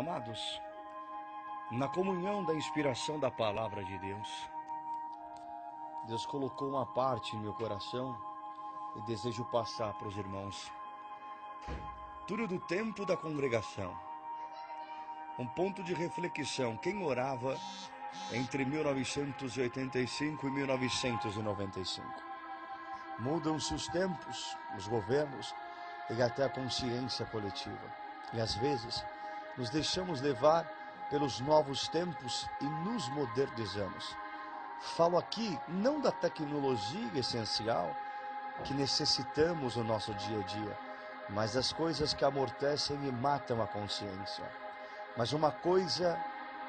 Amados, na comunhão da inspiração da palavra de Deus colocou uma parte em meu coração e desejo passar para os irmãos. Tudo do tempo da congregação. Um ponto de reflexão. Quem orava entre 1985 e 1995? Mudam-se os tempos, os governos e até a consciência coletiva. E às vezes nos deixamos levar pelos novos tempos e nos modernizamos. Falo aqui não da tecnologia essencial que necessitamos no nosso dia a dia, mas das coisas que amortecem e matam a consciência. Mas uma coisa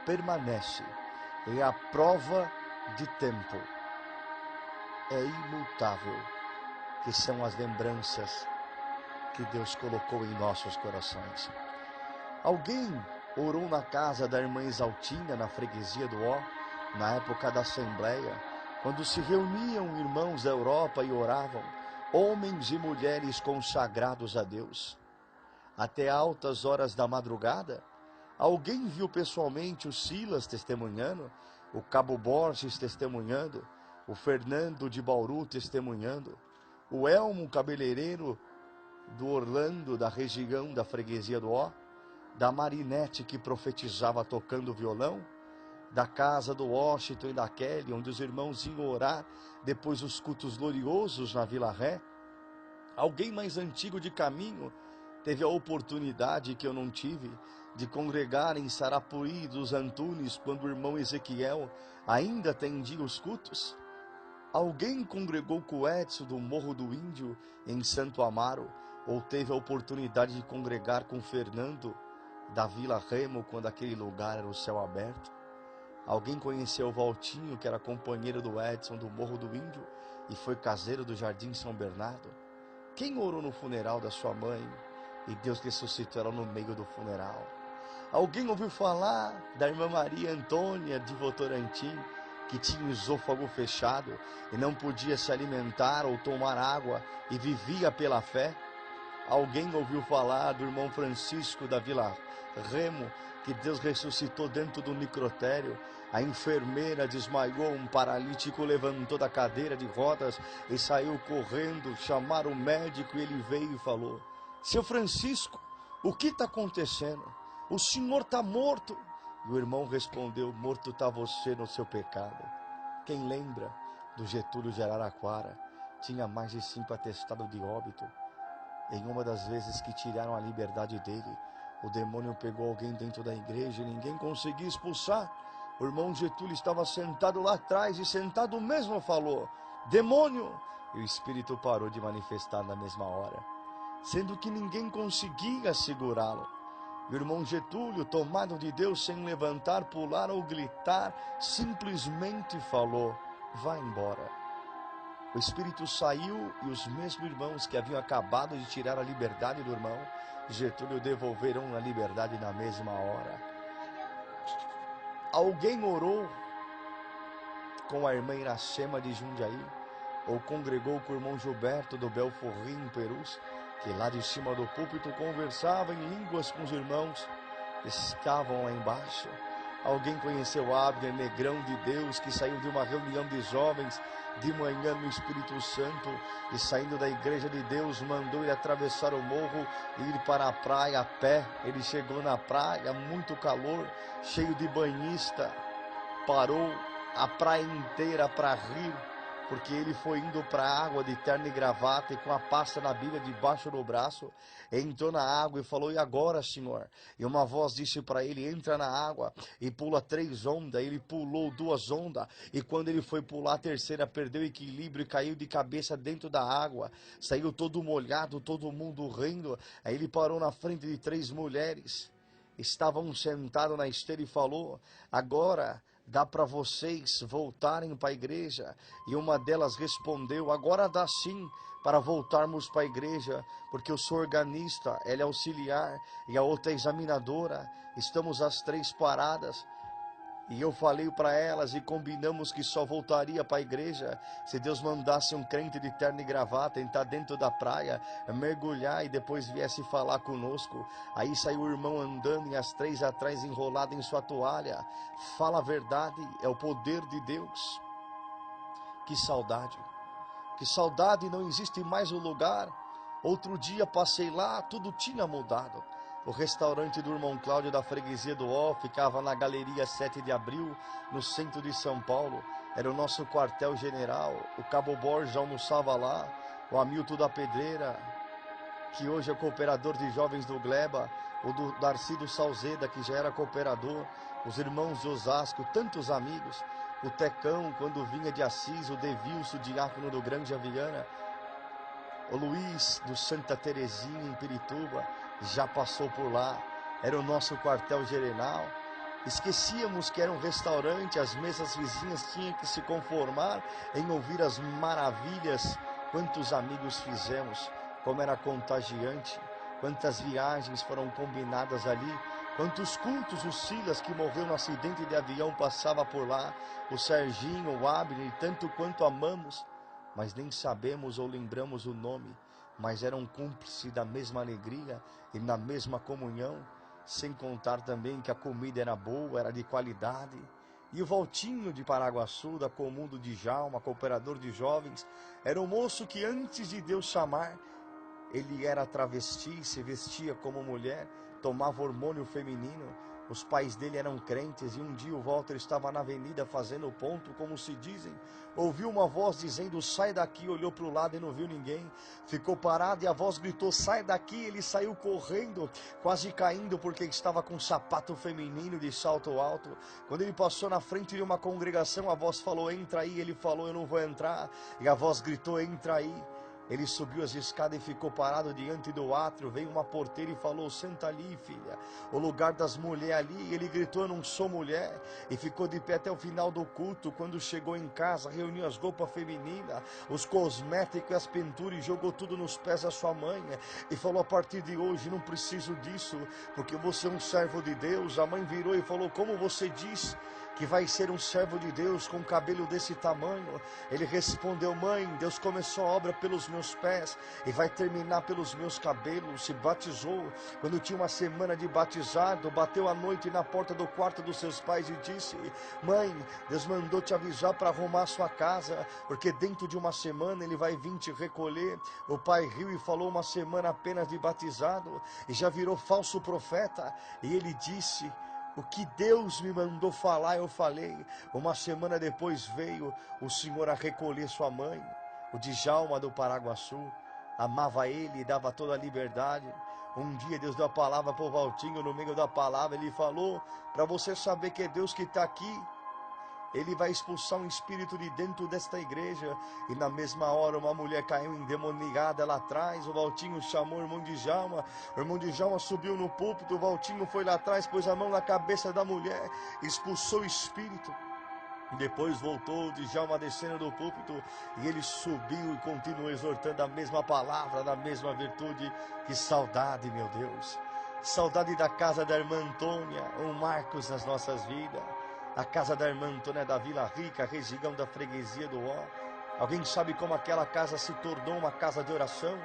permanece, é a prova de tempo. É imutável, que são as lembranças que Deus colocou em nossos corações. Alguém orou na casa da irmã Exaltina, na freguesia do Ó, na época da Assembleia, quando se reuniam irmãos da Europa e oravam, homens e mulheres consagrados a Deus. Até altas horas da madrugada, alguém viu pessoalmente o Silas testemunhando, o Cabo Borges testemunhando, o Fernando de Bauru testemunhando, o Elmo cabeleireiro do Orlando, da região da freguesia do Ó, da Marinete que profetizava tocando violão, da casa do Washington e da Kelly, onde os irmãos iam orar depois dos cultos gloriosos na Vila Ré. Alguém mais antigo de caminho teve a oportunidade que eu não tive de congregar em Sarapuí dos Antunes quando o irmão Ezequiel ainda atendia os cultos. Alguém congregou com o Edson do Morro do Índio em Santo Amaro, ou teve a oportunidade de congregar com o Fernando da Vila Remo quando aquele lugar era o céu aberto. Alguém conheceu o Valtinho, que era companheiro do Edson do Morro do Índio e foi caseiro do Jardim São Bernardo? Quem orou no funeral da sua mãe e Deus ressuscitou ela no meio do funeral? Alguém ouviu falar da irmã Maria Antônia de Votorantim, que tinha o esôfago fechado e não podia se alimentar ou tomar água e vivia pela fé? Alguém ouviu falar do irmão Francisco da Vila Remo, que Deus ressuscitou dentro do necrotério? A enfermeira desmaiou, um paralítico levantou da cadeira de rodas e saiu correndo, chamaram o médico e ele veio e falou: seu Francisco, o que está acontecendo? O senhor está morto. E o irmão respondeu: morto está você no seu pecado. Quem lembra do Getúlio de Araraquara? Tinha mais de 5 atestados de óbito. Em uma das vezes que tiraram a liberdade dele, o demônio pegou alguém dentro da igreja e ninguém conseguia expulsar. O irmão Getúlio estava sentado lá atrás e sentado mesmo falou: demônio! E o espírito parou de manifestar na mesma hora, sendo que ninguém conseguia segurá-lo. O irmão Getúlio, tomado de Deus, sem levantar, pular ou gritar, simplesmente falou: vá embora. O espírito saiu e os mesmos irmãos que haviam acabado de tirar a liberdade do irmão Getúlio devolveram a liberdade na mesma hora. Alguém orou com a irmã Iracema de Jundiaí, ou congregou com o irmão Gilberto do Belforrim, em Perus, que lá de cima do púlpito conversava em línguas com os irmãos que estavam lá embaixo. Alguém conheceu Abner, negrão de Deus, que saiu de uma reunião de jovens de manhã no Espírito Santo e saindo da igreja de Deus mandou ele atravessar o morro e ir para a praia a pé. Ele chegou na praia, muito calor, cheio de banhista, parou a praia inteira para rir, porque ele foi indo para a água de terno e gravata e com a pasta na Bíblia debaixo do braço, entrou na água e falou: e agora, senhor? E uma voz disse para ele: entra na água e pula 3 ondas. Ele pulou 2 ondas e quando ele foi pular a terceira, perdeu o equilíbrio e caiu de cabeça dentro da água, saiu todo molhado, todo mundo rindo. Aí ele parou na frente de 3 mulheres, estavam sentados na esteira e falou: agora dá para vocês voltarem para a igreja? E uma delas respondeu: agora dá sim para voltarmos para a igreja, porque eu sou organista, ela é auxiliar e a outra é examinadora, estamos as 3 paradas. E eu falei para elas e combinamos que só voltaria para a igreja se Deus mandasse um crente de terno e gravata entrar dentro da praia, mergulhar e depois viesse falar conosco. Aí saiu o irmão andando e as 3 atrás enrolado em sua toalha. Fala a verdade, é o poder de Deus. Que saudade, que saudade, não existe mais o lugar. Outro dia passei lá, tudo tinha mudado. O restaurante do irmão Cláudio da freguesia do Ó ficava na Galeria 7 de Abril, no centro de São Paulo. Era o nosso quartel-general. O Cabo Borges almoçava lá. O Hamilton da Pedreira, que hoje é cooperador de jovens do Gleba. O do Darcy do Salzeda, que já era cooperador. Os irmãos de Osasco, tantos amigos. O Tecão, quando vinha de Assis. O Devilso, diácono do Grande Aviana. O Luiz do Santa Terezinha em Pirituba já passou por lá, era o nosso quartel-general. Esquecíamos que era um restaurante, as mesas vizinhas tinham que se conformar em ouvir as maravilhas. Quantos amigos fizemos, como era contagiante, quantas viagens foram combinadas ali, quantos cultos. O Silas, que morreu no acidente de avião, passava por lá, o Serginho, o Abner, tanto quanto amamos, mas nem sabemos ou lembramos o nome, mas eram cúmplices da mesma alegria e na mesma comunhão, sem contar também que a comida era boa, era de qualidade. E o Valtinho de Paraguaçu, da Comum do Djalma, cooperador de jovens, era um moço que antes de Deus chamar, ele era travesti, se vestia como mulher, tomava hormônio feminino. Os pais dele eram crentes e um dia o Walter estava na avenida fazendo ponto, como se dizem. Ouviu uma voz dizendo: sai daqui. Olhou para o lado e não viu ninguém. Ficou parado e a voz gritou: sai daqui. Ele saiu correndo, quase caindo, porque estava com um sapato feminino de salto alto. Quando ele passou na frente de uma congregação, a voz falou: entra aí. Ele falou: eu não vou entrar. E a voz gritou: entra aí. Ele subiu as escadas e ficou parado diante do átrio. Veio uma porteira e falou: senta ali, filha, o lugar das mulheres ali. Ele gritou: eu não sou mulher. E ficou de pé até o final do culto. Quando chegou em casa, reuniu as roupas femininas, os cosméticos e as pinturas, e jogou tudo nos pés da sua mãe. E falou: a partir de hoje não preciso disso, porque você é um servo de Deus. A mãe virou e falou: como você diz que vai ser um servo de Deus com cabelo desse tamanho? Ele respondeu: mãe, Deus começou a obra pelos meus pés e vai terminar pelos meus cabelos. Se batizou quando tinha uma semana de batizado, bateu à noite na porta do quarto dos seus pais e disse: mãe, Deus mandou te avisar para arrumar sua casa, porque dentro de uma semana ele vai vir te recolher. O pai riu e falou: uma semana apenas de batizado e já virou falso profeta. E ele disse: o que Deus me mandou falar, eu falei. Uma semana depois veio o Senhor a recolher sua mãe. O Djalma do Paraguaçu amava ele e dava toda a liberdade. Um dia Deus deu a palavra para o Valtinho. No meio da palavra ele falou: para você saber que é Deus que está aqui, ele vai expulsar um espírito de dentro desta igreja. E na mesma hora uma mulher caiu endemoniada lá atrás. O Valtinho chamou o irmão Djalma. O irmão Djalma subiu no púlpito. O Valtinho foi lá atrás, pôs a mão na cabeça da mulher, expulsou o espírito. Depois voltou o Djalma descendo do púlpito e ele subiu e continuou exortando a mesma palavra, da mesma virtude. Que saudade, meu Deus! Saudade da casa da irmã Antônia, um Marcos nas nossas vidas. A casa da irmã Antônia da Vila Rica, região da freguesia do Ó. Alguém sabe como aquela casa se tornou uma casa de oração?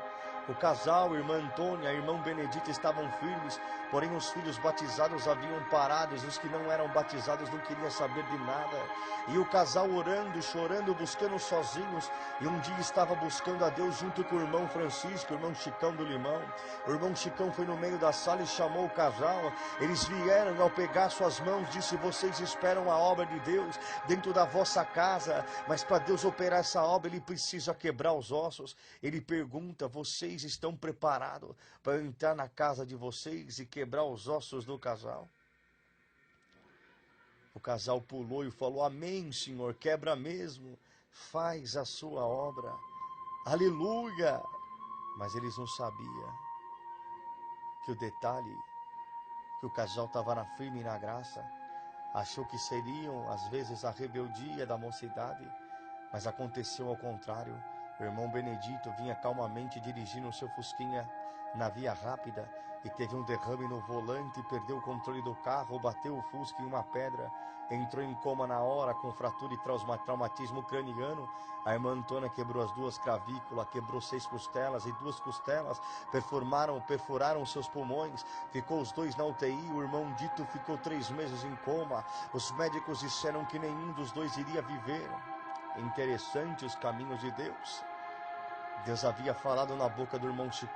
O casal, a irmã Antônia, irmão Benedito estavam firmes, porém os filhos batizados haviam parado, os que não eram batizados não queriam saber de nada. E o casal orando, chorando, buscando sozinhos, e um dia estava buscando a Deus junto com o irmão Francisco, o irmão Chicão do Limão. O irmão Chicão foi no meio da sala e chamou o casal. Eles vieram, ao pegar suas mãos, disse: vocês esperam a obra de Deus dentro da vossa casa, mas para Deus operar essa obra, Ele precisa quebrar os ossos. Ele pergunta: vocês estão preparados para entrar na casa de vocês e quebrar os ossos do casal? O casal pulou e falou: amém, Senhor, quebra mesmo, faz a sua obra, aleluia. Mas eles não sabiam que o detalhe, que o casal estava na firme e na graça, achou que seriam às vezes a rebeldia da mocidade, mas aconteceu ao contrário. O irmão Benedito vinha calmamente dirigindo o seu fusquinha na via rápida e teve um derrame no volante, perdeu o controle do carro, bateu o Fusca em uma pedra, entrou em coma na hora com fratura e traumatismo craniano. A irmã Antônia quebrou as 2 clavículas, quebrou 6 costelas e 2 costelas perfuraram seus pulmões. Ficou os 2 na UTI, o irmão Dito ficou 3 meses em coma. Os médicos disseram que nenhum dos 2 iria viver. Interessante os caminhos de Deus. Deus havia falado na boca do irmão Chicão